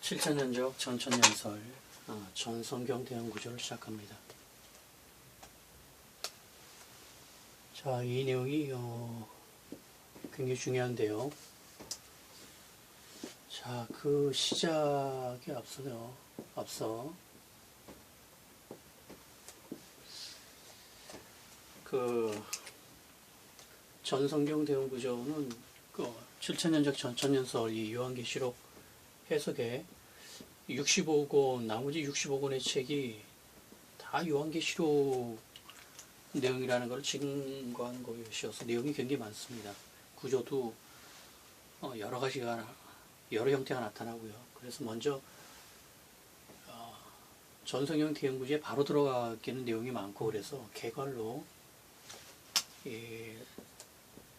7천년적 전천년설 전성경 대응구조를 시작합니다. 자, 이 내용이 굉장히 중요한데요. 자, 그 시작에 앞서 그 전성경 대응구조는 그 7천년적 전천년설 이 요한계시록 해석에 65권, 나머지 65권의 책이 다 요한계시록 내용이라는 걸 증거한 것이어서 내용이 굉장히 많습니다. 구조도 여러 가지가, 여러 형태가 나타나고요. 그래서 먼저 전성경 대응구조에 바로 들어가기는 내용이 많고, 그래서 개괄로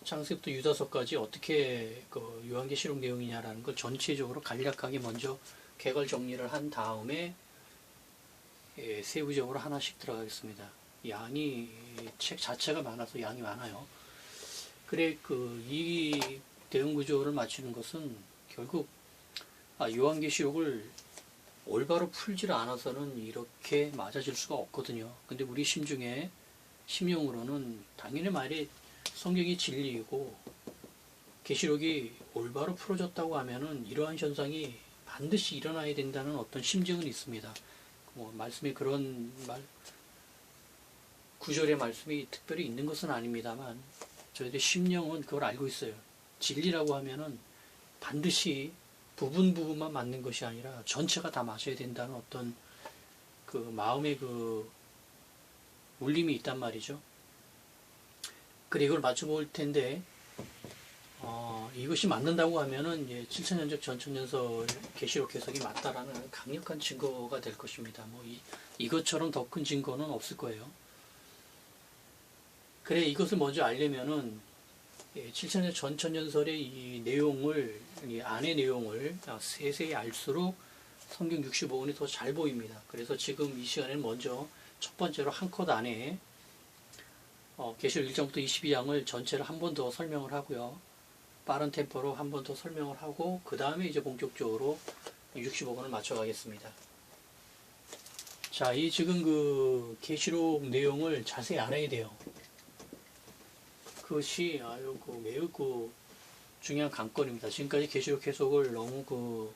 창세기부터 유다서까지 어떻게 그 요한계시록 내용이냐라는 걸 전체적으로 간략하게 먼저 개괄 정리를 한 다음에 세부적으로 하나씩 들어가겠습니다. 양이 책 자체가 많아서 양이 많아요. 그래 이 대응 구조를 맞추는 것은 결국 요한계시록을 올바로 풀지를 않아서는 이렇게 맞아질 수가 없거든요. 근데 우리 심용으로는 당연히 말이 성경이 진리이고 계시록이 올바로 풀어졌다고 하면은 이러한 현상이 반드시 일어나야 된다는 어떤 심증은 있습니다. 말씀에 그런 구절의 말씀이 특별히 있는 것은 아닙니다만 저희들 심령은 그걸 알고 있어요. 진리라고 하면은 반드시 부분만 맞는 것이 아니라 전체가 다 맞아야 된다는 어떤 그 마음의 그 울림이 있단 말이죠. 그래 이걸 맞춰볼 텐데 이것이 맞는다고 하면은 7천년적 전천년설 계시록 해석이 맞다라는 강력한 증거가 될 것입니다. 이것처럼 더 큰 증거는 없을 거예요. 그래 이것을 먼저 알려면은 7천년 전천년설의 이 내용을, 이 안의 내용을 세세히 알수록 성경 65권이 더 잘 보입니다. 그래서 지금 이 시간에는 먼저 첫 번째로 한 컷 안에 계시록 1장부터 22장을 전체를 한 번 더 설명을 하고요. 빠른 템포로 한 번 더 설명을 하고 그 다음에 이제 본격적으로 65권을 맞춰가겠습니다. 자, 이 지금 그 계시록 내용을 자세히 알아야 돼요. 그것이 매우 중요한 관건입니다. 지금까지 계시록 해석을 너무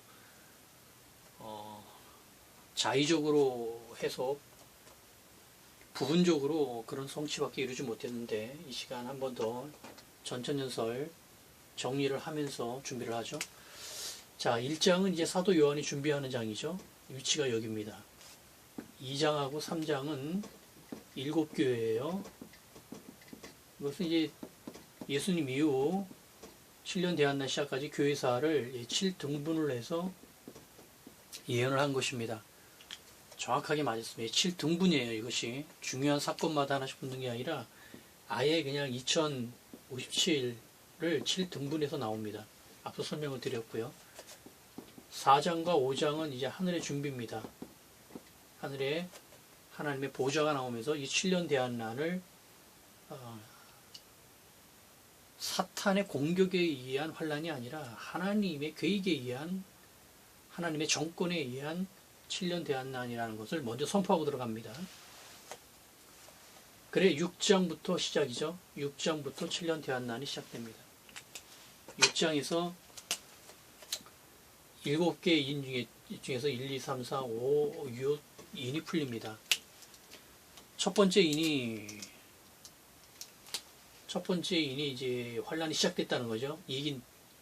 자의적으로 해석, 부분적으로 그런 성취밖에 이루지 못했는데 이 시간 한 번 더 전천년설 정리를 하면서 준비를 하죠. 자, 1장은 이제 사도 요한이 준비하는 장이죠. 위치가 여기입니다. 2장하고 3장은 7교회예요. 이것은 이제 예수님 이후 7년 대한날 시작까지 교회사를 7등분을 해서 예언을 한 것입니다. 정확하게 맞았습니다. 7등분이에요. 이것이 중요한 사건마다 하나씩 붙는 게 아니라 아예 그냥 2057을 7등분해서 나옵니다. 앞서 설명을 드렸고요. 4장과 5장은 이제 하늘의 준비입니다. 하늘에 하나님의 보좌가 나오면서 이 7년 대한난을 사탄의 공격에 의한 환란이 아니라 하나님의 계획에 의한, 하나님의 정권에 의한 7년 대한난이라는 것을 먼저 선포하고 들어갑니다. 그래 6장부터 시작이죠. 6장부터 7년 대한난이 시작됩니다. 6장에서 7개의 인 중에서 1, 2, 3, 4, 5, 6 인이 풀립니다. 첫 번째 인이 이제 환란이 시작됐다는 거죠.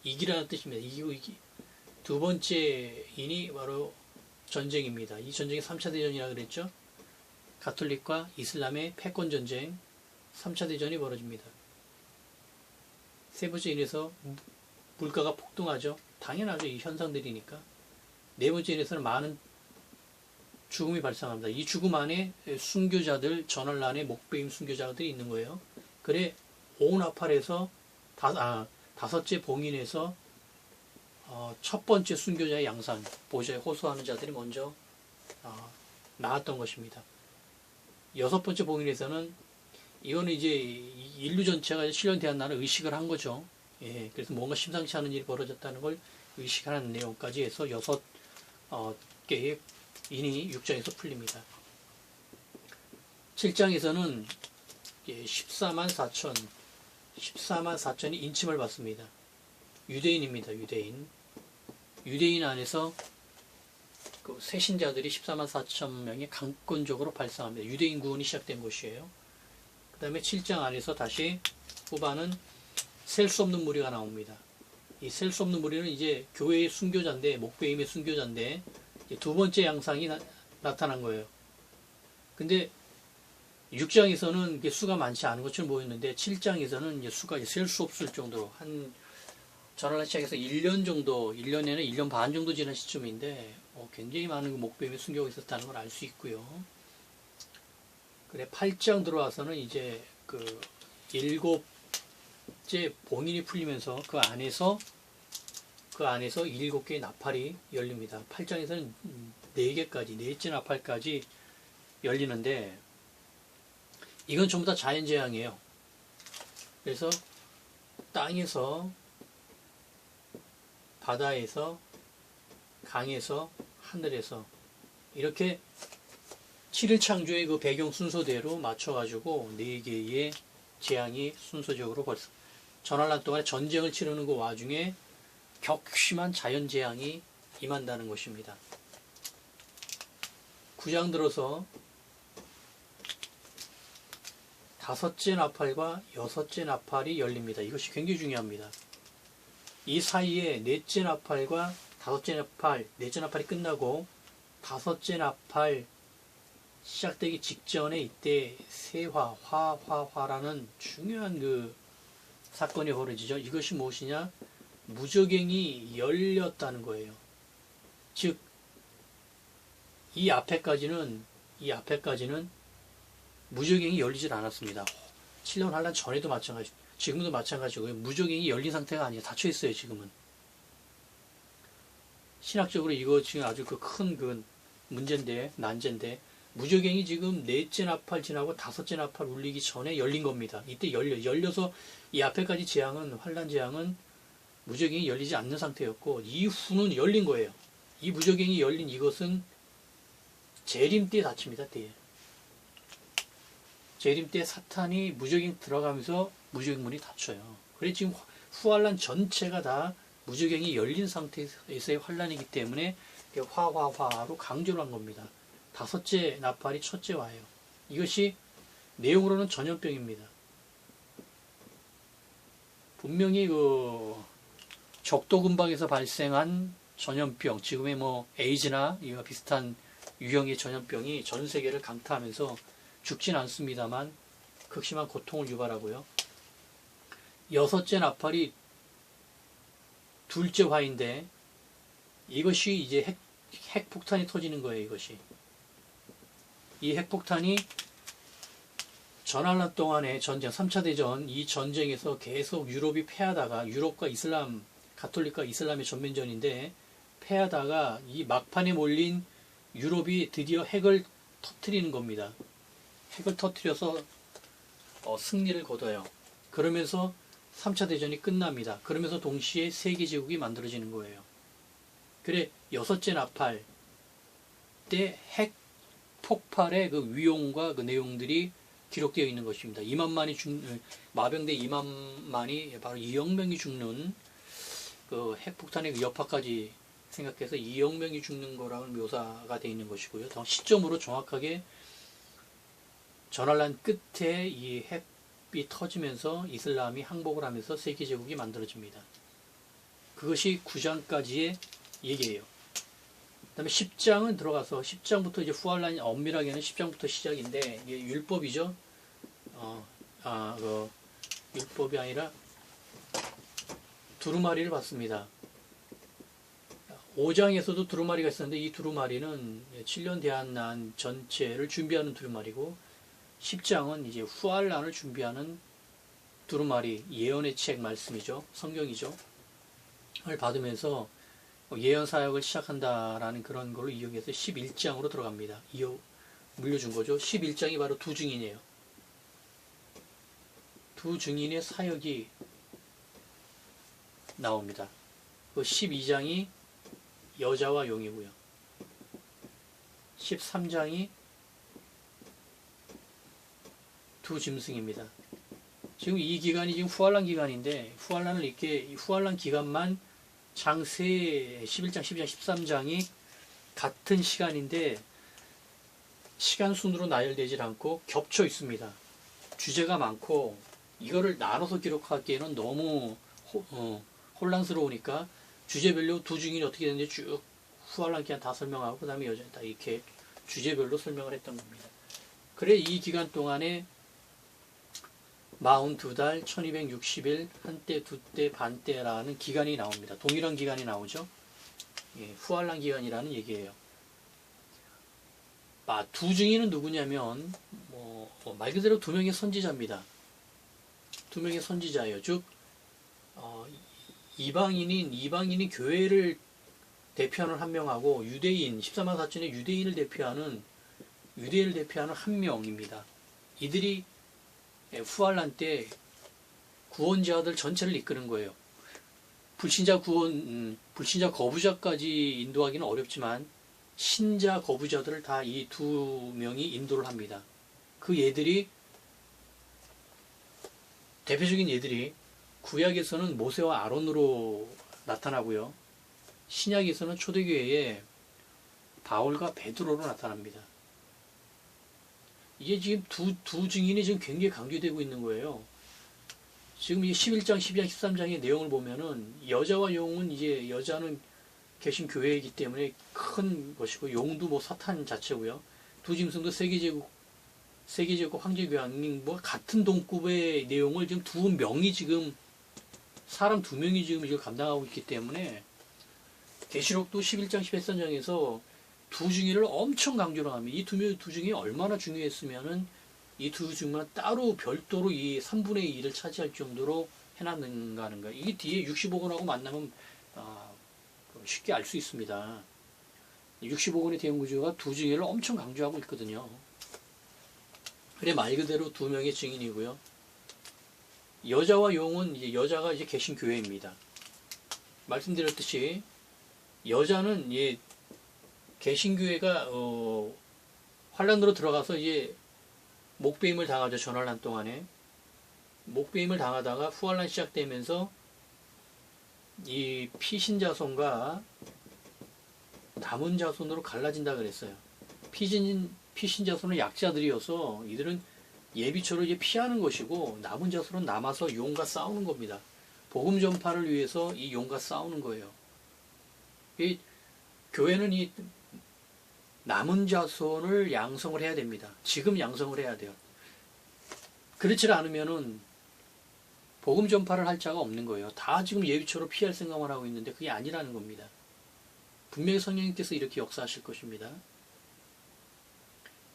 이기라는 뜻입니다. 이기. 두 번째 인이 바로 전쟁입니다. 이 전쟁이 3차 대전이라고 그랬죠. 가톨릭과 이슬람의 패권 전쟁 3차 대전이 벌어집니다. 세 번째 인에서 물가가 폭등하죠. 당연하죠. 이 현상들이니까. 네 번째 인에서는 많은 죽음이 발생합니다. 이 죽음 안에 순교자들, 전환란에 목베임 순교자들이 있는 거예요. 그래 온 아팔에서 다섯째 봉인에서 첫 번째 순교자의 양산, 보좌에 호소하는 자들이 먼저 나왔던 것입니다. 여섯 번째 봉인에서는 이거는 이제 인류 전체가 7년 대한날을 의식을 한 거죠. 그래서 뭔가 심상치 않은 일이 벌어졌다는 걸 의식하는 내용까지 해서 여섯 계획 인이 6장에서 풀립니다. 7장에서는 14만 4천이 인침을 받습니다. 유대인입니다. 유대인 안에서 그 새신자들이 14만 4천 명이 강권적으로 발상합니다. 유대인 구원이 시작된 것이에요. 그 다음에 7장 안에서 다시 후반은 셀 수 없는 무리가 나옵니다. 이 셀 수 없는 무리는 이제 교회의 순교자인데, 목배임의 순교자인데, 두 번째 양상이 나타난 거예요. 근데 6장에서는 수가 많지 않은 것처럼 보였는데 7장에서는 수가 셀 수 없을 정도로 전환을 시작해서 1년 정도, 1년에는 1년 반 정도 지난 시점인데 굉장히 많은 목배임의 순교가 있었다는 걸 알 수 있고요. 그래 8장 들어와서는 이제 그 7째 봉인이 풀리면서 그 안에서 7개의 나팔이 열립니다. 8장에서는 4개까지, 4째 나팔까지 열리는데 이건 전부 다 자연재앙이에요. 그래서 땅에서, 바다에서, 강에서, 하늘에서 이렇게 7일 창조의 그 배경 순서대로 맞춰가지고 4개의 재앙이 순서적으로 벌써 전환란 동안에 전쟁을 치르는 그 와중에 격심한 자연재앙이 임한다는 것입니다. 9장 들어서 5째 나팔과 6째 나팔이 열립니다. 이것이 굉장히 중요합니다. 이 사이에 4째 나팔과 5째 나팔, 4째 나팔이 끝나고 5째 나팔 시작되기 직전에 이때 세화, 화라는 중요한 그 사건이 벌어지죠. 이것이 무엇이냐? 무저갱이 열렸다는 거예요. 즉, 이 앞에까지는 무저갱이 열리질 않았습니다. 7년 환란 전에도 마찬가지, 지금도 마찬가지고요. 무저갱이 열린 상태가 아니에요. 닫혀 있어요, 지금은. 신학적으로 이거 지금 아주 큰 문제인데, 난제인데, 무저갱이 지금 4째 나팔 지나고 5째 나팔 울리기 전에 열린 겁니다. 이때 열려서 이 앞에까지 환란 재앙은 무저갱이 열리지 않는 상태였고, 이후는 열린 거예요. 이 무저갱이 열린 이것은 재림 때 닫힙니다, 때에. 재림 때 사탄이 무저갱 들어가면서 무저갱문이 닫혀요. 그래 지금 후환란 전체가 다 무저갱이 열린 상태에서의 환란이기 때문에 화로 강조를 한 겁니다. 5째 나팔이 첫째 와요. 이것이 내용으로는 전염병입니다. 분명히 적도 근방에서 발생한 전염병, 지금의 에이즈나 이와 비슷한 유형의 전염병이 전 세계를 강타하면서 죽진 않습니다만 극심한 고통을 유발하고요. 6째 나팔이 둘째 화인데 이것이 이제 핵폭탄이 터지는 거예요. 이것이. 이 핵폭탄이 전환란 동안의 전쟁, 3차 대전, 이 전쟁에서 계속 유럽이 패하다가 유럽과 이슬람, 가톨릭과 이슬람의 전면전인데 패하다가 이 막판에 몰린 유럽이 드디어 핵을 터뜨리는 겁니다. 핵을 터뜨려서 승리를 거둬요. 그러면서 3차 대전이 끝납니다. 그러면서 동시에 세계제국이 만들어지는 거예요. 그래 6째 나팔 때 핵 폭발의 그 위용과 그 내용들이 기록되어 있는 것입니다. 마병대 2만만이 바로 2억 명이 죽는 그 핵폭탄의 그 여파까지 생각해서 2억 명이 죽는 거라는 묘사가 되어 있는 것이고요. 시점으로 정확하게 전환란 끝에 이 핵이 터지면서 이슬람이 항복을 하면서 세계제국이 만들어집니다. 그것이 9장까지의 얘기예요. 그 다음에 10장은 들어가서 10장부터 이제 후환란이 엄밀하게는 10장부터 시작인데 이게 율법이죠. 율법이 아니라 두루마리를 받습니다. 5장에서도 두루마리가 있었는데 이 두루마리는 7년 대한난 전체를 준비하는 두루마리고 10장은 이제 후환란을 준비하는 두루마리, 예언의 책 말씀이죠. 성경이죠. 을 받으면서 예언 사역을 시작한다라는 그런 걸로 이용해서 11장으로 들어갑니다. 물려준 거죠. 11장이 바로 두 증인이에요. 두 증인의 사역이 나옵니다. 그 12장이 여자와 용이고요. 13장이 두 짐승입니다. 지금 이 기간이 지금 후알란 기간인데 후알란을 이렇게 후알란 기간만 장세 11장, 12장, 13장이 같은 시간인데 시간 순으로 나열되질 않고 겹쳐 있습니다. 주제가 많고 이거를 나눠서 기록하기에는 너무 혼란스러우니까 주제별로 두 증인이 어떻게 되는지 쭉 후알란 기간 다 설명하고 그 다음에 여전히 다 이렇게 주제별로 설명을 했던 겁니다. 그래 이 기간 동안에 42달, 1260일, 한때, 두때, 반때라는 기간이 나옵니다. 동일한 기간이 나오죠. 예, 후알란 기간이라는 얘기예요. 두 증인은 누구냐면 말 그대로 두 명의 선지자입니다. 두 명의 선지자예요. 즉 이방인이 교회를 대표하는 한 명하고 유대인 14만 4천의 유대인을 대표하는 한 명입니다. 이들이 후알란 때 구원자들 전체를 이끄는 거예요. 불신자 거부자까지 인도하기는 어렵지만 신자 거부자들을 다 이 두 명이 인도를 합니다. 그 예들이 대표적인 예들이 구약에서는 모세와 아론으로 나타나고요. 신약에서는 초대교회에 바울과 베드로로 나타납니다. 이게 지금 두 증인이 지금 굉장히 강조되고 있는 거예요. 지금 이 11장, 12장, 13장의 내용을 보면은 여자와 용은 이제 여자는 계신 교회이기 때문에 큰 것이고 용도 사탄 자체고요. 두 짐승도 세계제국 황제교황 같은 동급의 내용을 지금 두 명이 지금 사람 두 명이 지금 이걸 감당하고 있기 때문에 계시록도 11장, 13장에서 두 증인을 엄청 강조를 합니다. 이 두 증인이 얼마나 중요했으면은 이 두 증인만 따로 별도로 이 3분의 2를 차지할 정도로 해놨는가 하는 거예요. 이게 뒤에 65권하고 만나면 쉽게 알 수 있습니다. 65권의 대형구조가 두 증인을 엄청 강조하고 있거든요. 그래 말 그대로 두 명의 증인이고요. 여자와 용은 이제 여자가 이제 계신 교회입니다. 말씀드렸듯이 여자는 개신교회가 환란으로 들어가서 이제 목배임을 당하죠. 전환란 동안에 목배임을 당하다가 후환란 시작되면서 이 피신자손과 남은 자손으로 갈라진다 그랬어요. 피신자손은 약자들이어서 이들은 예비처로 이제 피하는 것이고 남은 자손은 남아서 용과 싸우는 겁니다. 복음 전파를 위해서 이 용과 싸우는 거예요. 이 교회는 이 남은 자손을 양성을 해야 됩니다. 지금 양성을 해야 돼요. 그렇지 않으면은 복음 전파를 할 자가 없는 거예요. 다 지금 예비처로 피할 생각만 하고 있는데 그게 아니라는 겁니다. 분명히 성령님께서 이렇게 역사하실 것입니다.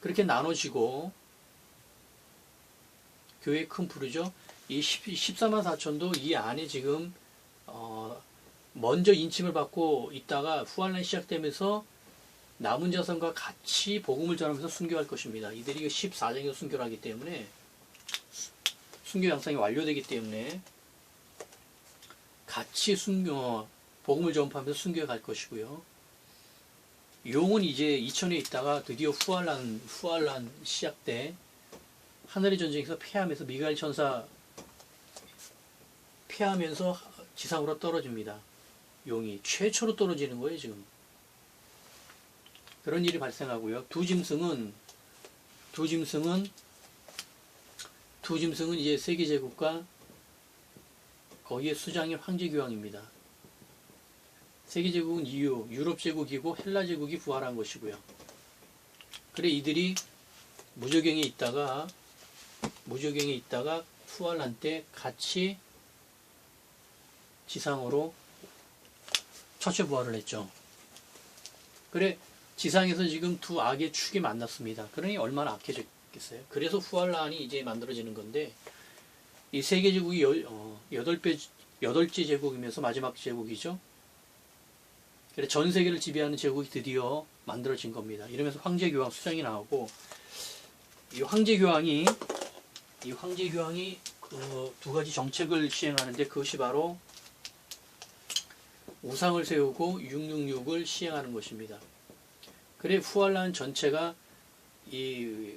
그렇게 나눠지고 교회의 큰 부르죠. 이 14만 4천도 이 안에 지금 먼저 인침을 받고 있다가 후환란이 시작되면서 남은 자손과 같이 복음을 전하면서 순교할 것입니다. 이들이 14장에서 순교를 하기 때문에 순교 양상이 완료되기 때문에 같이 복음을 전파하면서 순교해 갈 것이고요. 용은 이제 이천에 있다가 드디어 후환란 시작 때 하늘의 전쟁에서 패하면서 미가엘 천사 패하면서 지상으로 떨어집니다. 용이 최초로 떨어지는 거예요, 지금. 그런 일이 발생하고요. 두 짐승은 이제 세계제국과 거기에 수장인 황제교황입니다. 세계제국은 유럽제국이고 헬라제국이 부활한 것이고요. 그래 이들이 무저갱에 있다가 후환란 때 같이 지상으로 첫째 부활을 했죠. 그래 지상에서 지금 두 악의 축이 만났습니다. 그러니 얼마나 악해졌겠어요. 그래서 후환란이 이제 만들어지는 건데 이 세계제국이 8째 제국이면서 마지막 제국이죠. 그래 전 세계를 지배하는 제국이 드디어 만들어진 겁니다. 이러면서 황제교황 수장이 나오고 이 황제교황이 그 두 가지 정책을 시행하는데 그것이 바로 우상을 세우고 666을 시행하는 것입니다. 그래 후한란 전체가 이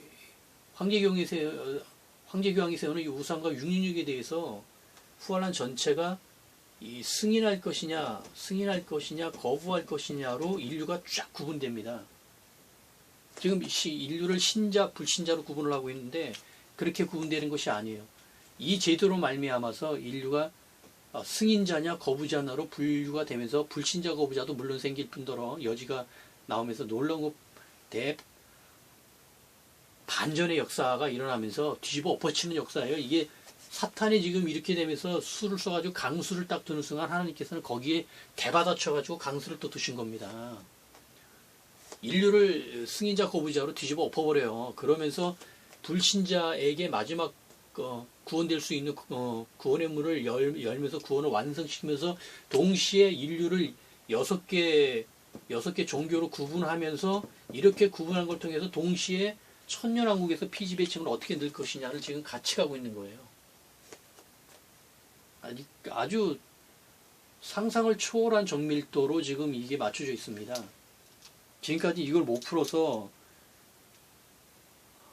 황제교황이 세우는 이 우상과 666에 대해서 후한란 전체가 이 승인할 것이냐 거부할 것이냐로 인류가 쫙 구분됩니다. 지금 인류를 신자 불신자로 구분을 하고 있는데 그렇게 구분되는 것이 아니에요. 이 제도로 말미암아서 인류가 승인자냐 거부자냐로 분류가 되면서 불신자 거부자도 물론 생길 뿐더러 여지가 나오면서 놀라운 반전의 역사가 일어나면서 뒤집어 엎어치는 역사예요. 이게 사탄이 지금 이렇게 되면서 수를 써가지고 강수를 딱 드는 순간 하나님께서는 거기에 대받아쳐가지고 강수를 또 드신 겁니다. 인류를 승인자 거부자로 뒤집어 엎어버려요. 그러면서 불신자에게 마지막 구원될 수 있는 구원의 문을 열면서 구원을 완성시키면서 동시에 인류를 6개 종교로 구분하면서 이렇게 구분한 걸 통해서 동시에 천년왕국에서 피지배층을 어떻게 넣을 것이냐를 지금 같이 가고 있는 거예요. 아주 상상을 초월한 정밀도로 지금 이게 맞춰져 있습니다. 지금까지 이걸 못 풀어서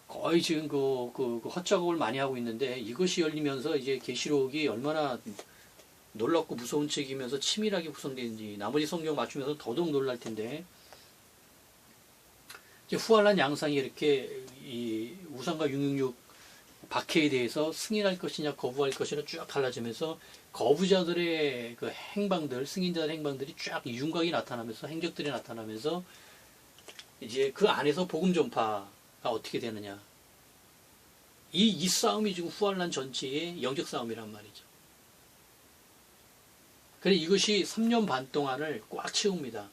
거의 지금 그 헛작업을 많이 하고 있는데 이것이 열리면서 이제 계시록이 얼마나 놀랍고 무서운 책이면서 치밀하게 구성되는지 나머지 성경 맞추면서 더더욱 놀랄 텐데 이제 후한란 양상이 이렇게 이 우상과 666 박해에 대해서 승인할 것이냐 거부할 것이냐 쭉 갈라지면서 거부자들의 그 행방들 승인자들의 행방들이 쫙 윤곽이 나타나면서 행적들이 나타나면서 이제 그 안에서 복음 전파가 어떻게 되느냐 이 싸움이 지금 후한란 전체의 영적 싸움이란 말이죠. 그래 이것이 3년 반 동안을 꽉 채웁니다.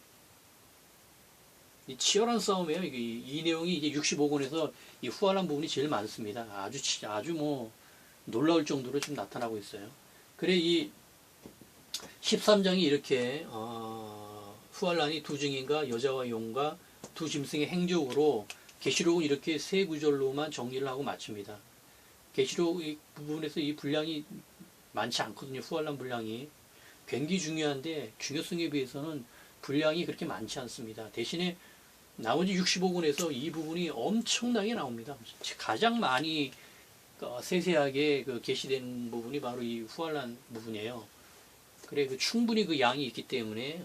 이 치열한 싸움이에요. 이 내용이 이제 65권에서 이 후한란 부분이 제일 많습니다. 아주 뭐 놀라울 정도로 지금 나타나고 있어요. 그래 이 13장이 이렇게 후한란이 두 증인과 여자와 용과 두 짐승의 행적으로 계시록은 이렇게 세 구절로만 정리를 하고 마칩니다. 계시록 부분에서 이 분량이 많지 않거든요. 후한란 분량이 굉장히 중요한데 중요성에 비해서는 분량이 그렇게 많지 않습니다. 대신에 나머지 65권에서 이 부분이 엄청나게 나옵니다. 가장 많이 세세하게 게시된 부분이 바로 이 후한란 부분이에요. 그래 충분히 그 양이 있기 때문에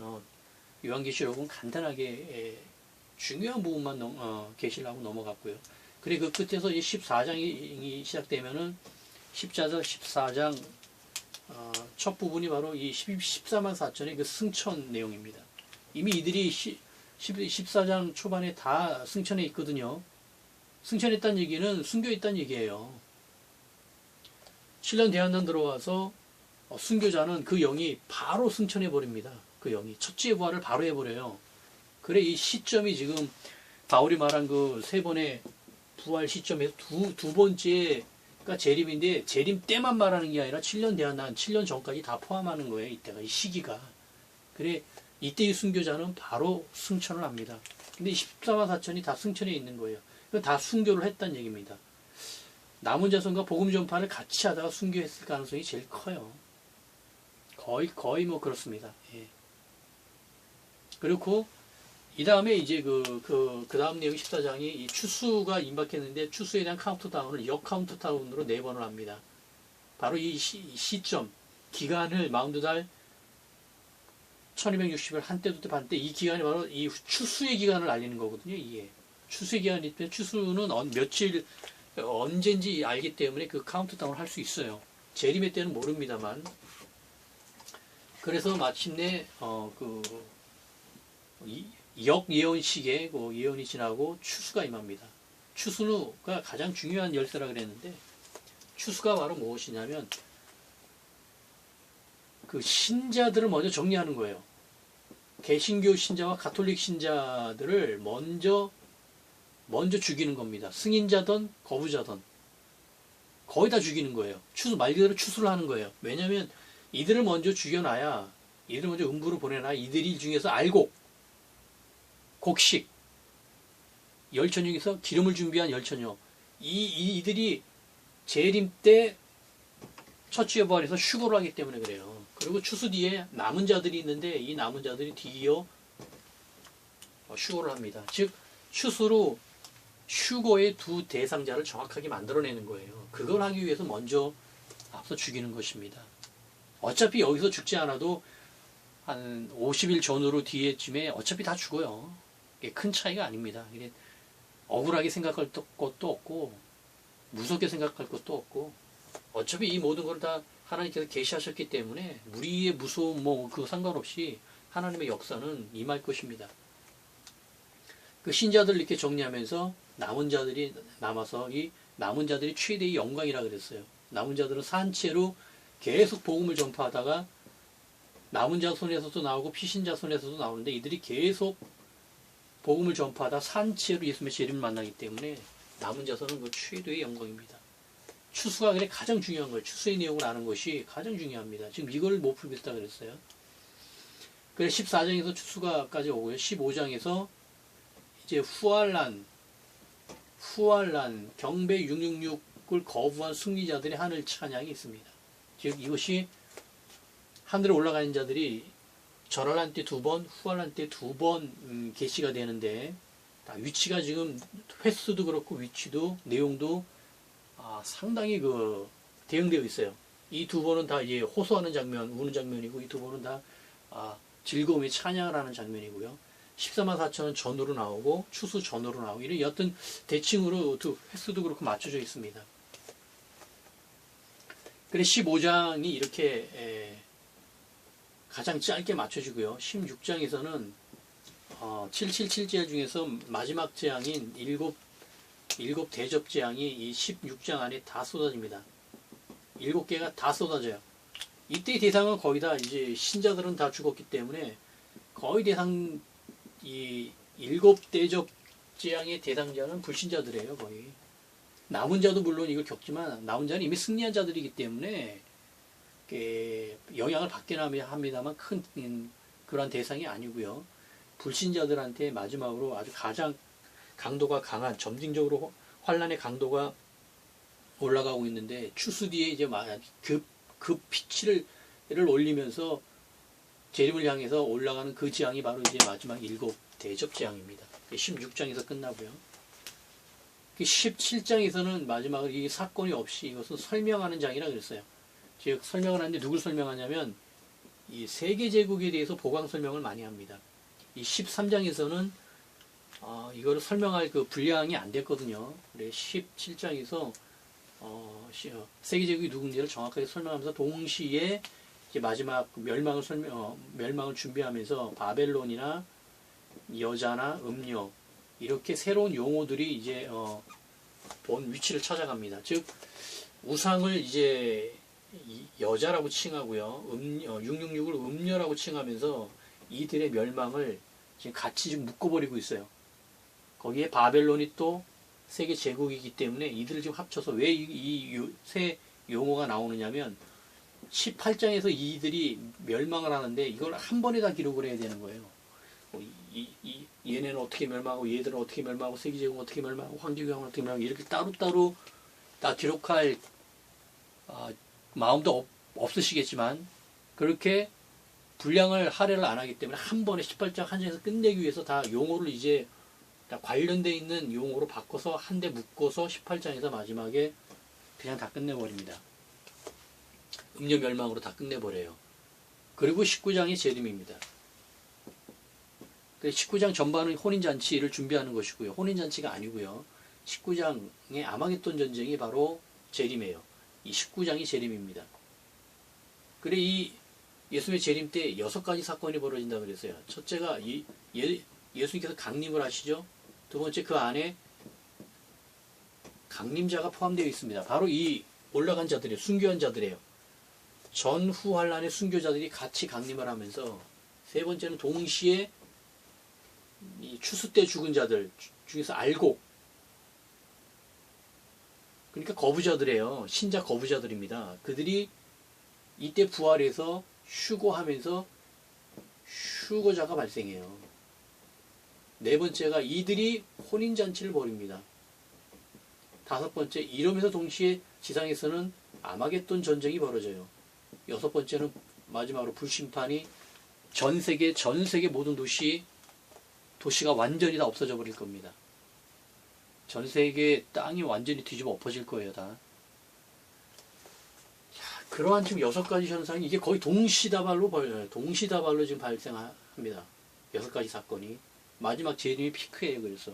요한계시록은 간단하게 중요한 부분만 게시를 하고 넘어갔고요. 그래 그 끝에서 이제 14장이 시작되면은 14장 첫 부분이 바로 이 14만 4천의 그 승천 내용입니다. 이미 이들이 14장 초반에 다 승천해 있거든요. 승천했다는 얘기는 순교했다는 얘기예요. 7년 대환란 들어와서 순교자는 그 영이 바로 승천해 버립니다. 그 영이 첫째 부활을 바로 해버려요. 그래 이 시점이 지금 바울이 말한 그 세 번의 부활 시점에서 두 번째가 재림인데 재림 때만 말하는 게 아니라 7년 대환란 7년 전까지 다 포함하는 거예요. 이때가 이 시기가. 그래 이때의 순교자는 바로 승천을 합니다. 근데 14만 4천이 다 승천해 있는 거예요. 다 순교를 했다는 얘기입니다. 남은 자손과 복음 전파를 같이 하다가 순교했을 가능성이 제일 커요. 거의 뭐 그렇습니다. 예. 그렇고 이 다음에 이제 그 다음 내용 14장이 이 추수가 임박했는데 추수에 대한 카운트다운을 역카운트다운으로 4번을 합니다. 바로 이 시점 기간을 42달 1260일 한때도 반때 이 기간이 바로 이 추수의 기간을 알리는 거거든요. 이게 추수의 기간이 있는데 추수는 며칠 언제인지 알기 때문에 그 카운트다운을 할 수 있어요. 재림의 때는 모릅니다만. 그래서 마침내 역예언식에 예언이 지나고 추수가 임합니다. 추수가 가장 중요한 열쇠라 그랬는데 추수가 바로 무엇이냐면 그 신자들을 먼저 정리하는 거예요. 개신교 신자와 가톨릭 신자들을 먼저 죽이는 겁니다. 승인자든 거부자든 거의 다 죽이는 거예요. 말 그대로 추수를 하는 거예요. 왜냐하면 이들을 먼저 죽여놔야 이들을 먼저 음부로 보내놔야 이들이 중에서 알곡 곡식 열천역에서 기름을 준비한 열천역 이들이 재림 때 첫째 부활에서 휴거를 하기 때문에 그래요. 그리고 추수 뒤에 남은 자들이 있는데 이 남은 자들이 뒤이어 휴거를 합니다. 즉 추수로 휴거의 두 대상자를 정확하게 만들어내는 거예요. 그걸 하기 위해서 먼저 앞서 죽이는 것입니다. 어차피 여기서 죽지 않아도 한 50일 전후로 뒤에쯤에 어차피 다 죽어요. 이게 큰 차이가 아닙니다. 억울하게 생각할 것도 없고 무섭게 생각할 것도 없고 어차피 이 모든 걸 다 하나님께서 계시하셨기 때문에 무리의 무서움 그거 상관없이 하나님의 역사는 임할 것입니다. 그 신자들 이렇게 정리하면서 남은 자들이 남아서 이 남은 자들이 최대의 영광이라 그랬어요. 남은 자들은 산채로 계속 복음을 전파하다가 남은 자 손에서도 나오고 피신자 손에서도 나오는데 이들이 계속 복음을 전파하다 산채로 예수님의 재림을 만나기 때문에 남은 자손은 그 최대의 영광입니다. 추수가 그래 가장 중요한 거예요. 추수의 내용을 아는 것이 가장 중요합니다. 지금 이걸 못 풀고 있다 그랬어요. 그래 14장에서 추수가까지 오고요. 15장에서 이제 후알란 경배 666을 거부한 승리자들의 하늘 찬양이 있습니다. 즉 이것이 하늘에 올라가는 자들이 절할란 때 2번, 후알란 때 2번 계시가 되는데 위치가 지금 횟수도 그렇고 위치도 내용도 상당히 대응되어 있어요. 이 2번은 다 이제 호소하는 장면, 우는 장면이고 이 2번은 다 즐거움의 찬양을 하는 장면이고요. 14만 4천은 전으로 나오고 추수 전으로 나오고 이런 어떤 대칭으로 횟수도 그렇고 맞춰져 있습니다. 그래서 15장이 이렇게 가장 짧게 맞춰지고요. 16장에서는 777제일 중에서 마지막 재앙인 일곱 대접 재앙이 이 16장 안에 다 쏟아집니다. 7개가 다 쏟아져요. 이때 대상은 거의 다 이제 신자들은 다 죽었기 때문에 거의 대상 이 7대접 재앙의 대상자는 불신자들이에요. 거의 남은 자도 물론 이걸 겪지만 남은 자는 이미 승리한 자들이기 때문에 영향을 받긴 합니다만 큰 그러한 대상이 아니고요. 불신자들한테 마지막으로 아주 가장 강도가 강한 점진적으로 환란의 강도가 올라가고 있는데 추수 뒤에 이제 그 피치를 올리면서 재림을 향해서 올라가는 그 재앙이 바로 이제 마지막 7대접 재앙입니다. 16장에서 끝나고요. 17장에서는 마지막으로 이 사건이 없이 이것은 설명하는 장이라 그랬어요. 즉 설명을 하는데 누굴 설명하냐면 이 세계 제국에 대해서 보강 설명을 많이 합니다. 이 13장에서는 이거를 설명할 그 분량이 안 됐거든요. 그래 17장에서 세계 제국이 누군지를 정확하게 설명하면서 동시에 이제 마지막 멸망을 준비하면서 바벨론이나 여자나 음료 이렇게 새로운 용어들이 이제 본 위치를 찾아갑니다. 즉 우상을 이제 여자라고 칭하고요. 666을 음녀라고 칭하면서 이들의 멸망을 지금 같이 지금 묶어버리고 있어요. 거기에 바벨론이 또 세계 제국이기 때문에 이들을 지금 합쳐서 왜 이 세 용어가 나오느냐면 18장에서 이들이 멸망을 하는데 이걸 한 번에 다 기록을 해야 되는 거예요. 얘네는 어떻게 멸망하고 얘들은 어떻게 멸망하고 세계 제국은 어떻게 멸망하고 황제교황은 어떻게 멸망하고 이렇게 따로따로 다 기록할 마음도 없으시겠지만 그렇게 분량을 할애를 안 하기 때문에 한 번에 18장 한 장에서 끝내기 위해서 다 용어를 이제 다 관련되어 있는 용어로 바꿔서 한 대 묶어서 18장에서 마지막에 그냥 다 끝내버립니다. 음녀 멸망으로 다 끝내버려요. 그리고 19장이 재림입니다. 19장 전반은 혼인잔치를 준비하는 것이고요. 혼인잔치가 아니고요. 19장의 아마겟돈 전쟁이 바로 재림이에요. 이 19장이 재림입니다. 그래 이 예수님의 재림 때 6가지 사건이 벌어진다고 그랬어요. 첫째가 예수님께서 강림을 하시죠. 두 번째 그 안에 강림자가 포함되어 있습니다. 바로 이 올라간 자들이에요. 순교한 자들이에요. 전후 환란의 순교자들이 같이 강림을 하면서 세 번째는 동시에 이 추수 때 죽은 자들 중에서 알곡 그러니까 거부자들이에요. 신자 거부자들입니다. 그들이 이때 부활해서 휴거하면서 휴거자가 발생해요. 네 번째가 이들이 혼인잔치를 벌입니다. 다섯 번째 이러면서 동시에 지상에서는 아마겟돈 전쟁이 벌어져요. 여섯 번째는 마지막으로 불심판이 전 세계 모든 도시가 완전히 다 없어져 버릴 겁니다. 전 세계 땅이 완전히 뒤집어 엎어질 거예요, 다. 그러한 지금 6가지 현상이 이게 거의 동시다발로 지금 발생합니다. 6가지 사건이. 마지막 재림이 피크예요, 그래서.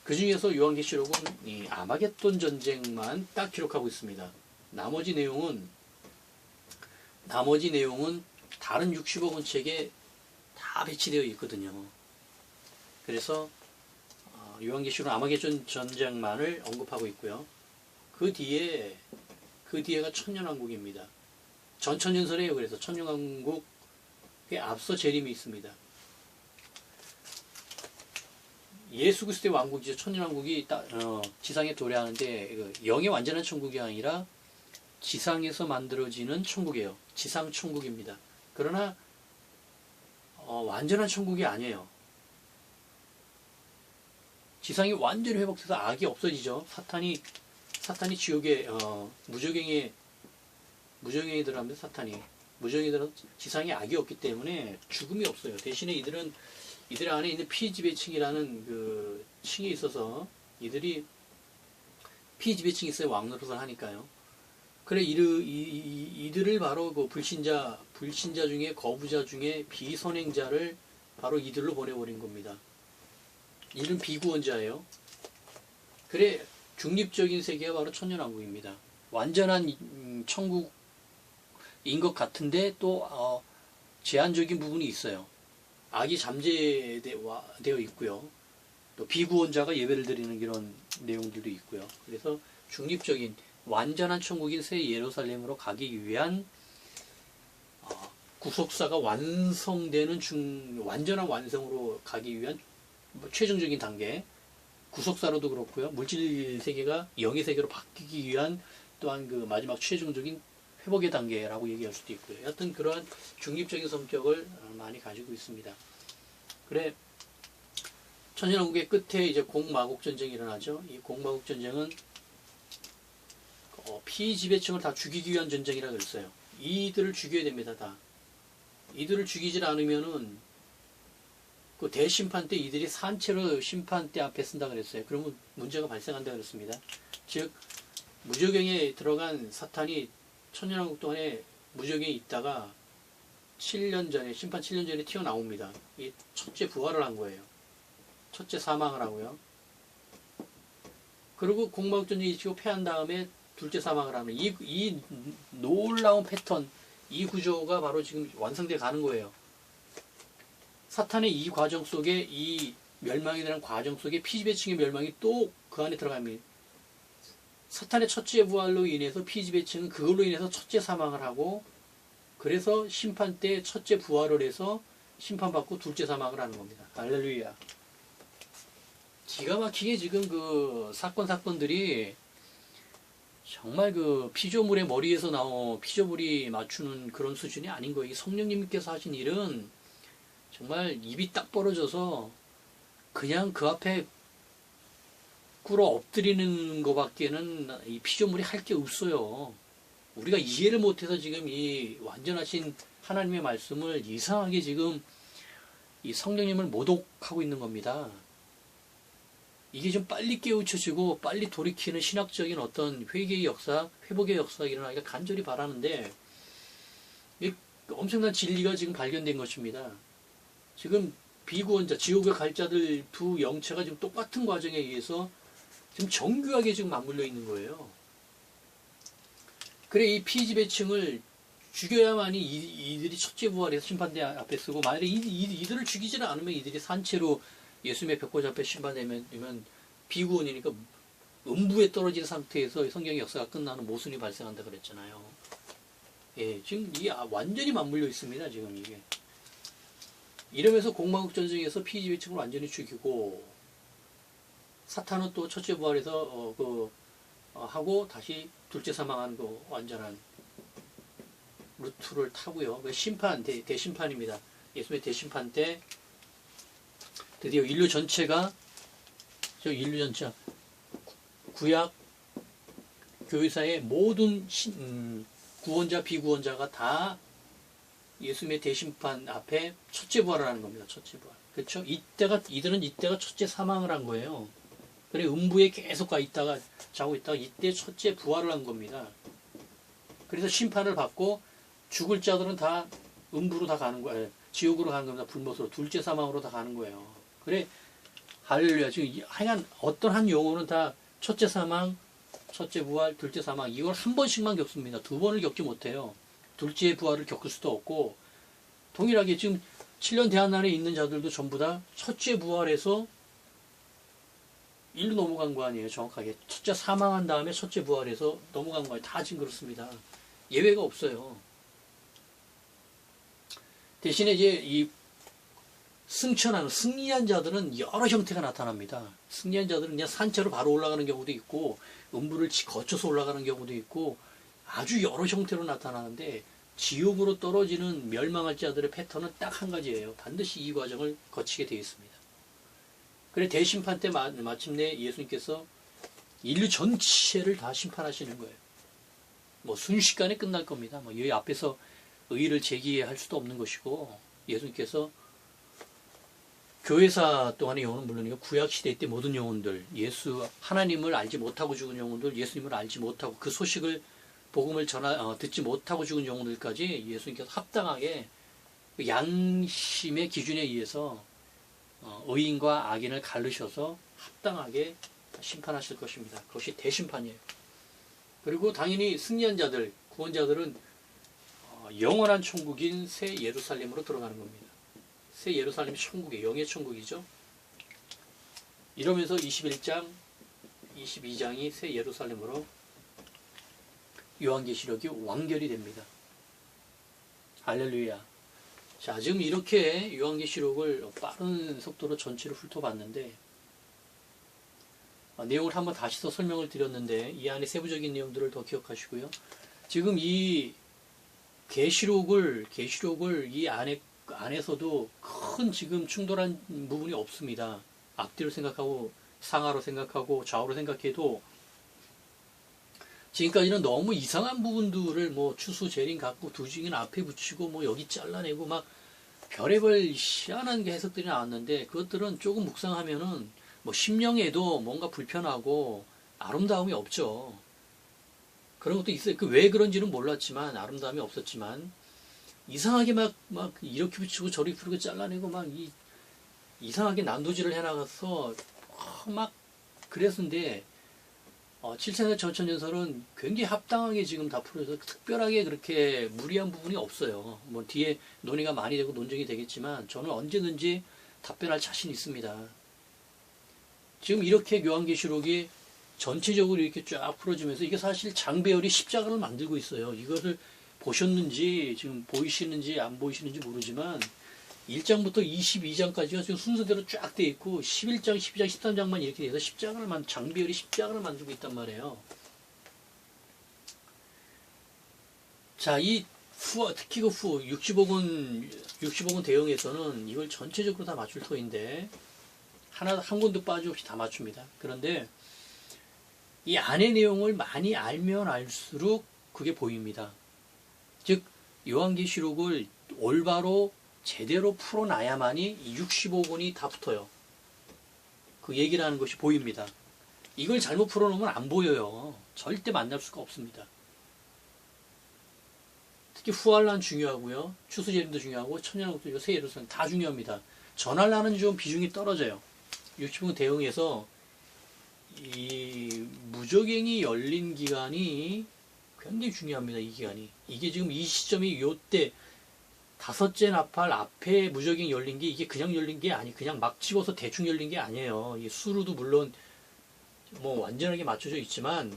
그 중에서 요한계시록은 이 아마겟돈 전쟁만 딱 기록하고 있습니다. 나머지 내용은 다른 60억 원 책에 다 배치되어 있거든요. 그래서 요한계시록은 아마겟돈 전쟁만을 언급하고 있고요. 그 뒤에가 천년왕국입니다. 전천년설이에요. 그래서 천년왕국에 앞서 재림이 있습니다. 예수 그리스도의 왕국이죠. 천년왕국이 지상에 도래하는데 영의 완전한 천국이 아니라 지상에서 만들어지는 천국이에요. 지상 천국입니다. 그러나 완전한 천국이 아니에요. 지상이 완전히 회복돼서 악이 없어지죠. 사탄이 지옥에 무저갱에 들어갑니다. 사탄이 무저갱에 들어서 지상에 악이 없기 때문에 죽음이 없어요. 대신에 이들 안에 있는 피지배층이라는 그 층이 있어서 이들이 피지배층이 있어요. 왕노릇을 하니까요. 그래 이들을 바로 그 불신자 중에 거부자 중에 비선행자를 바로 이들로 보내버린 겁니다. 이들은 비구원자예요. 그래 중립적인 세계가 바로 천년왕국입니다. 완전한 천국인 것 같은데 또 제한적인 부분이 있어요. 악이 잠재되어 있고요. 또 비구원자가 예배를 드리는 이런 내용들도 있고요. 그래서 중립적인 완전한 천국인 새 예루살렘으로 가기 위한 구속사가 완성되는 완전한 완성으로 가기 위한 최종적인 단계, 구속사로도 그렇고요. 물질 세계가 영의 세계로 바뀌기 위한 또한 그 마지막 최종적인 회복의 단계라고 얘기할 수도 있고요. 여하튼 그러한 중립적인 성격을 많이 가지고 있습니다. 그래 천년왕국의 끝에 이제 공마국 전쟁이 일어나죠. 이 공마국 전쟁은 피지배층을 다 죽이기 위한 전쟁이라 그랬어요. 이들을 죽여야 됩니다. 다. 이들을 죽이질 않으면은 그 대심판 때 이들이 산채로 심판대 앞에 쓴다 그랬어요. 그러면 문제가 발생한다 그랬습니다. 즉 무저갱에 들어간 사탄이 천년왕국 동안에 무저갱에 있다가 7년 전에 심판 7년 전에 튀어나옵니다. 이 첫째 부활을 한 거예요. 첫째 사망을 하고요. 그리고 공마국 전쟁이 치고 패한 다음에 둘째 사망을 하는 이 놀라운 패턴, 이 구조가 바로 지금 완성돼 가는 거예요. 사탄의 이 과정 속에 이 멸망에 대한 과정 속에 피지배층의 멸망이 또 그 안에 들어갑니다. 사탄의 첫째 부활로 인해서 피지배층은 그걸로 인해서 첫째 사망을 하고 그래서 심판 때 첫째 부활을 해서 심판받고 둘째 사망을 하는 겁니다. 할렐루야. 기가 막히게 지금 그 사건들이 정말 그 피조물의 머리에서 나온 피조물이 맞추는 그런 수준이 아닌 거예요. 성령님께서 하신 일은 정말 입이 딱 벌어져서 그냥 그 앞에 꿇어 엎드리는 것밖에는 이 피조물이 할 게 없어요. 우리가 이해를 못해서 지금 이 완전하신 하나님의 말씀을 이상하게 지금 이 성령님을 모독하고 있는 겁니다. 이게 좀 빨리 깨우쳐지고 빨리 돌이키는 신학적인 어떤 회개의 역사, 회복의 역사가 일어나기가 간절히 바라는데 엄청난 진리가 지금 발견된 것입니다. 지금 비구원자, 지옥에 갈 자들 두 영체가 지금 똑같은 과정에 의해서 지금 정교하게 지금 맞물려 있는 거예요. 그래 이 피지배층을 죽여야만이 이들이 첫째 부활해서 심판대 앞에 쓰고 만약에 이들을 죽이지는 않으면 이들이 산채로 예수님의 벽보좌 앞에 심판되면 비구원이니까 음부에 떨어진 상태에서 성경의 역사가 끝나는 모순이 발생한다 그랬잖아요. 예, 지금 이게 완전히 맞물려 있습니다. 지금 이게. 이러면서 공마국 전쟁에서 피지배층을 완전히 죽이고 사탄은 또 첫째 부활해서 하고 다시 둘째 사망하는 그 완전한 루트를 타고요. 심판 대심판입니다. 예수님의 대심판 때 드디어 인류 전체가 구약 교회사의 모든 구원자 비구원자가 다 예수님의 대심판 앞에 첫째 부활을 하는 겁니다. 첫째 부활. 그렇죠? 이들은 이때가 첫째 사망을 한 거예요. 그래 음부에 계속 자고 있다가 이때 첫째 부활을 한 겁니다. 그래서 심판을 받고 죽을 자들은 다 음부로 다 가는 거예요. 지옥으로 가는 겁니다. 불못으로. 둘째 사망으로 다 가는 거예요. 그래 할렐루야. 지금 하여간 어떤 한 영혼은 다 첫째 사망, 첫째 부활, 둘째 사망 이걸 한 번씩만 겪습니다. 두 번을 겪지 못해요. 둘째 부활을 겪을 수도 없고 동일하게 지금 7년 대한난에 있는 자들도 전부 다 첫째 부활에서 일로 넘어간 거 아니에요. 정확하게 첫째 사망한 다음에 첫째 부활에서 넘어간 거예요. 다 지금 그렇습니다. 예외가 없어요. 대신에 이제 이 승천하는 승리한 자들은 여러 형태가 나타납니다. 승리한 자들은 그냥 산채로 바로 올라가는 경우도 있고 음부를 거쳐서 올라가는 경우도 있고 아주 여러 형태로 나타나는데 지옥으로 떨어지는 멸망할 자들의 패턴은 딱 한 가지예요. 반드시 이 과정을 거치게 되어 있습니다. 그래 대심판 때 마침내 예수님께서 인류 전체를 다 심판하시는 거예요. 뭐 순식간에 끝날 겁니다. 뭐 여기 앞에서 의의를 제기할 수도 없는 것이고 예수님께서 교회사 동안의 영혼은 물론이고 구약시대 때 모든 영혼들 예수 하나님을 알지 못하고 죽은 영혼들 예수님을 알지 못하고 그 소식을 복음을 듣지 못하고 죽은 영혼들까지 예수님께서 합당하게 양심의 기준에 의해서 의인과 악인을 가르셔서 합당하게 심판하실 것입니다. 그것이 대심판이에요. 그리고 당연히 승리한 자들, 구원자들은 영원한 천국인 새 예루살렘으로 들어가는 겁니다. 새 예루살렘이 천국이에요. 영의 천국이죠. 이러면서 21장, 22장이 새 예루살렘으로 요한계시록이 완결이 됩니다. 할렐루야. 자, 지금 이렇게 요한계시록을 빠른 속도로 전체를 훑어봤는데 내용을 한번 다시 더 설명을 드렸는데 이 안에 세부적인 내용들을 더 기억하시고요. 지금 이 계시록을 이 안에서도 큰 지금 충돌한 부분이 없습니다. 앞뒤로 생각하고 상하로 생각하고 좌우로 생각해도 지금까지는 너무 이상한 부분들을 뭐 추수 재림 갖고 두 증인 앞에 붙이고 뭐 여기 잘라내고 막 별의별 희한한 해석들이 나왔는데 그것들은 조금 묵상하면은 뭐 심령에도 뭔가 불편하고 아름다움이 없죠. 그런 것도 있어요. 그 왜 그런지는 몰랐지만 아름다움이 없었지만 이상하게 막 이렇게 붙이고 저리 풀고 잘라내고 막 이상하게 난도질을 해나가서 막 그랬는데 7차례 전천연설은 굉장히 합당하게 지금 다 풀어서 특별하게 그렇게 무리한 부분이 없어요. 뭐 뒤에 논의가 많이 되고 논쟁이 되겠지만 저는 언제든지 답변할 자신이 있습니다. 지금 이렇게 요한계시록이 전체적으로 이렇게 쫙 풀어지면서 이게 사실 장배열이 십자가를 만들고 있어요. 이것을 보셨는지 지금 보이시는지 안 보이시는지 모르지만 1장부터 22장까지가 지금 순서대로 쫙 돼 있고 11장, 12장, 13장만 이렇게 돼서 장배열이 십자가를 만들고 있단 말이에요. 자, 특히 그 60억원 대응에서는 이걸 전체적으로 다 맞출 터인데 한 권도 빠짐없이 다 맞춥니다. 그런데 이 안의 내용을 많이 알면 알수록 그게 보입니다. 즉 요한계시록을 올바로 제대로 풀어놔야만이 65권이 다 붙어요. 그 얘기를 하는 것이 보입니다. 이걸 잘못 풀어놓으면 안 보여요. 절대 만날 수가 없습니다. 특히 후할란 중요하고요. 추수제림도 중요하고 천년왕국도 중요하고 새 예루살렘 다 중요합니다. 전할란은 좀 비중이 떨어져요. 60권 대응에서 이 무적행이 열린 기간이 굉장히 중요합니다. 이 기간이. 이게 지금 이 시점이 요때 다섯째 나팔 앞에 무적행이 열린 게 이게 그냥 열린 게 그냥 막 집어서 대충 열린 게 아니에요. 이 수루도 물론 뭐 완전하게 맞춰져 있지만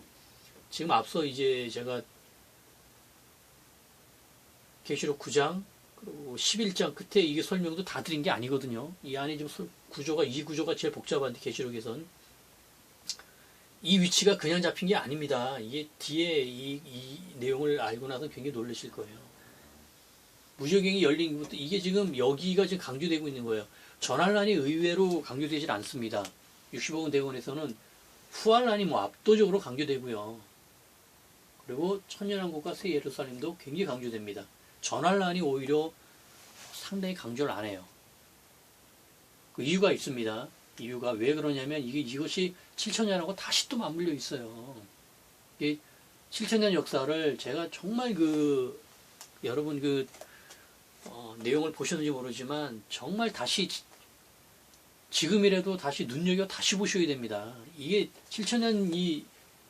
지금 앞서 이제 제가 계시록 9장 그리고 11장 끝에 이게 설명도 다 드린 게 아니거든요. 이 안에 지금 이 구조가 제일 복잡한데 계시록에선 이 위치가 그냥 잡힌 게 아닙니다. 이게 뒤에 이 내용을 알고 나서 굉장히 놀라실 거예요. 무적행이 열린 것도 이게 지금 여기가 지금 강조되고 있는 거예요. 전할란이 의외로 강조되질 않습니다. 60억원 대원에서는 후할란이 뭐 압도적으로 강조되고요. 그리고 천년왕국과 새 예루살렘도 굉장히 강조됩니다. 전환란이 오히려 상당히 강조를 안 해요. 그 이유가 있습니다. 이유가 왜 그러냐면 이것이 7천년하고 다시 또 맞물려 있어요. 이 7천년 역사를 제가 정말 여러분 내용을 보셨는지 모르지만 정말 다시 지금이라도 다시 눈여겨 다시 보셔야 됩니다. 이게 7천년 이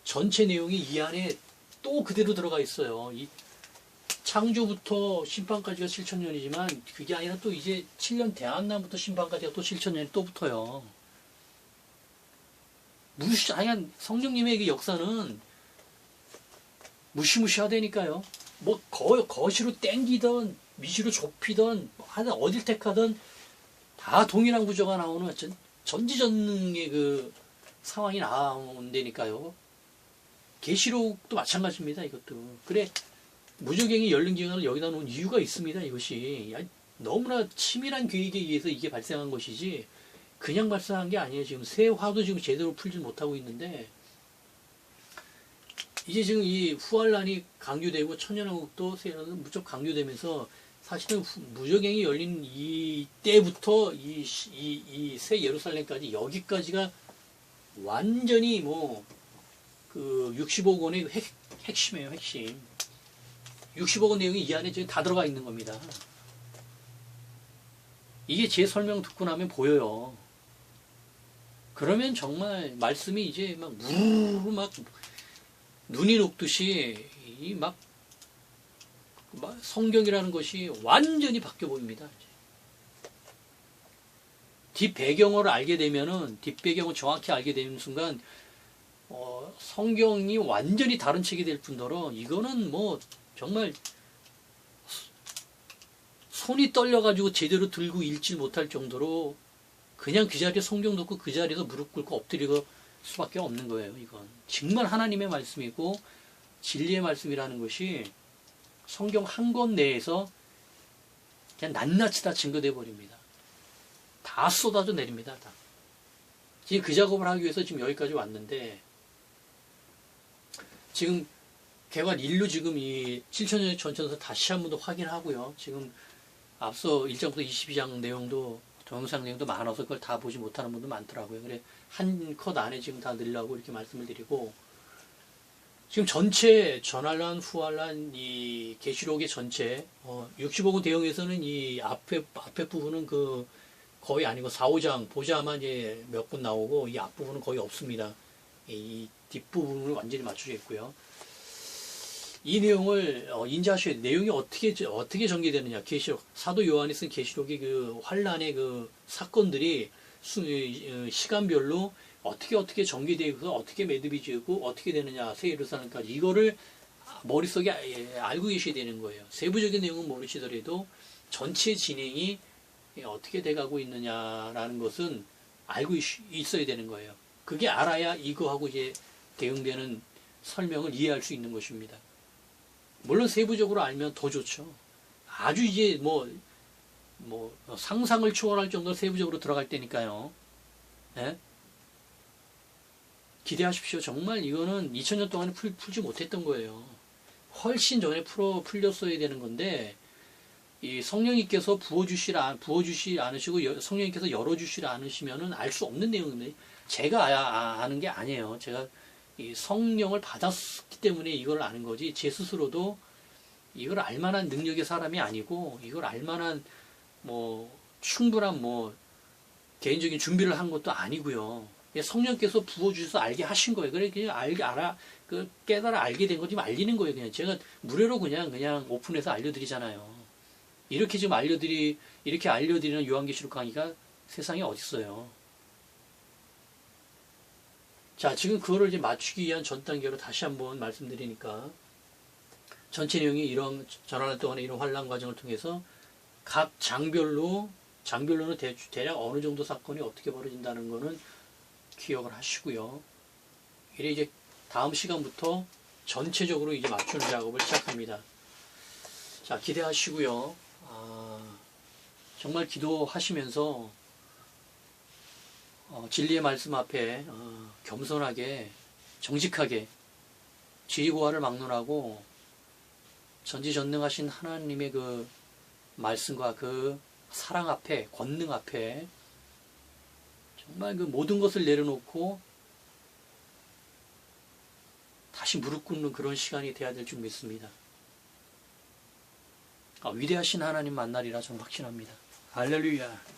전체 내용이 이 안에 또 그대로 들어가 있어요. 이 창조부터 심판까지가 7천년이지만 그게 아니라 또 이제 7년 대한난부터 심판까지가 또 7천년이 또 붙어요. 아니 성령님의 그 역사는 무시무시하다니까요. 뭐 거시로 땡기던 미시로 좁히던 하여튼 어딜 택하던 다 동일한 구조가 나오는 전지전능의 그 상황이 나온다니까요. 계시록도 마찬가지입니다. 이것도. 그래 무저갱이 열린 기간을 여기다 놓은 이유가 있습니다. 이것이 너무나 치밀한 계획에 의해서 이게 발생한 것이지 그냥 발생한 게 아니에요. 지금 새 화도 지금 제대로 풀지 못하고 있는데 이제 지금 이 후환란이 강조되고 천년왕국도 세련은 무척 강조되면서 사실은 무저갱이 열린 이 때부터 이 새 예루살렘까지 여기까지가 완전히 그 60억 원의 핵심이에요. 핵심. 60억 원 내용이 이 안에 지금 다 들어가 있는 겁니다. 이게 제 설명 듣고 나면 보여요. 그러면 정말 말씀이 이제 막 무르르 막 눈이 녹듯이 막 성경이라는 것이 완전히 바뀌어 보입니다. 뒷배경을 알게 되면은 뒷배경을 정확히 알게 되는 순간 성경이 완전히 다른 책이 될 뿐더러 이거는 정말 손이 떨려가지고 제대로 들고 읽지 못할 정도로 그냥 그 자리에 성경 놓고 그 자리에서 무릎 꿇고 엎드리고 수밖에 없는 거예요. 이건 정말 하나님의 말씀이고 진리의 말씀이라는 것이 성경 한 권 내에서 그냥 낱낱이 다 증거돼 버립니다. 다 쏟아져 내립니다. 다. 지금 그 작업을 하기 위해서 지금 여기까지 왔는데 지금 개관 1로 지금 이 7천년 전체에서 다시 한 번 더 확인하고요. 지금 앞서 1장부터 22장 내용도 동영상 내용도 많아서 그걸 다 보지 못하는 분도 많더라고요. 그래 한 컷 안에 지금 다 넣으려고 이렇게 말씀을 드리고 지금 전체 전환란, 후환란 이 계시록의 전체 65권 대형에서는 이 앞에 부분은 거의 아니고 4, 5장 보자만 이제 몇 권 나오고 이 앞부분은 거의 없습니다. 이 뒷부분을 완전히 맞춰져 있고요. 이 내용을 인지하셔야 돼요. 내용이 어떻게 전개되느냐. 계시록 사도 요한이 쓴 계시록의 그 환란의 그 사건들이 시간별로 어떻게 전개되고 어떻게 매듭이 지고 어떻게 되느냐 새 예루살렘까지 이거를 머릿속에 알고 계셔야 되는 거예요. 세부적인 내용은 모르시더라도 전체 진행이 어떻게 돼가고 있느냐라는 것은 알고 있어야 되는 거예요. 그게 알아야 이거하고 이제 대응되는 설명을 이해할 수 있는 것입니다. 물론 세부적으로 알면 더 좋죠. 아주 이제 상상을 초월할 정도로 세부적으로 들어갈 때니까요. 네? 기대하십시오. 정말 이거는 2000년 동안에 풀지 못했던 거예요. 훨씬 전에 풀렸어야 되는 건데 이 성령님께서 부어주시지 않으시고 성령님께서 열어주시지 않으시면은 알 수 없는 내용인데 제가 아는 게 아니에요. 제가 이 성령을 받았기 때문에 이걸 아는 거지 제 스스로도 이걸 알만한 능력의 사람이 아니고 이걸 알만한 충분한 개인적인 준비를 한 것도 아니고요. 성령께서 부어주셔서 알게 하신 거예요. 그래 그냥 깨달아 알게 된 거 지금 알리는 거예요. 그냥 제가 무료로 그냥 오픈해서 알려드리잖아요. 이렇게 지금 이렇게 알려드리는 요한계시록 강의가 세상에 어디 있어요. 자, 지금 그거를 이제 맞추기 위한 전 단계로 다시 한번 말씀드리니까 전체 내용이 이런 전환할 동안에 이런 환란 과정을 통해서 각 장별로는 대략 어느 정도 사건이 어떻게 벌어진다는 거는 기억을 하시고요. 이제 다음 시간부터 전체적으로 이제 맞추는 작업을 시작합니다. 자, 기대하시고요. 정말 기도하시면서 진리의 말씀 앞에 겸손하게 정직하게 지위고하를 막론하고 전지전능하신 하나님의 그 말씀과 그 사랑 앞에, 권능 앞에 정말 그 모든 것을 내려놓고 다시 무릎 꿇는 그런 시간이 돼야 될 줄 믿습니다. 위대하신 하나님 만나리라 저는 확신합니다. 할렐루야.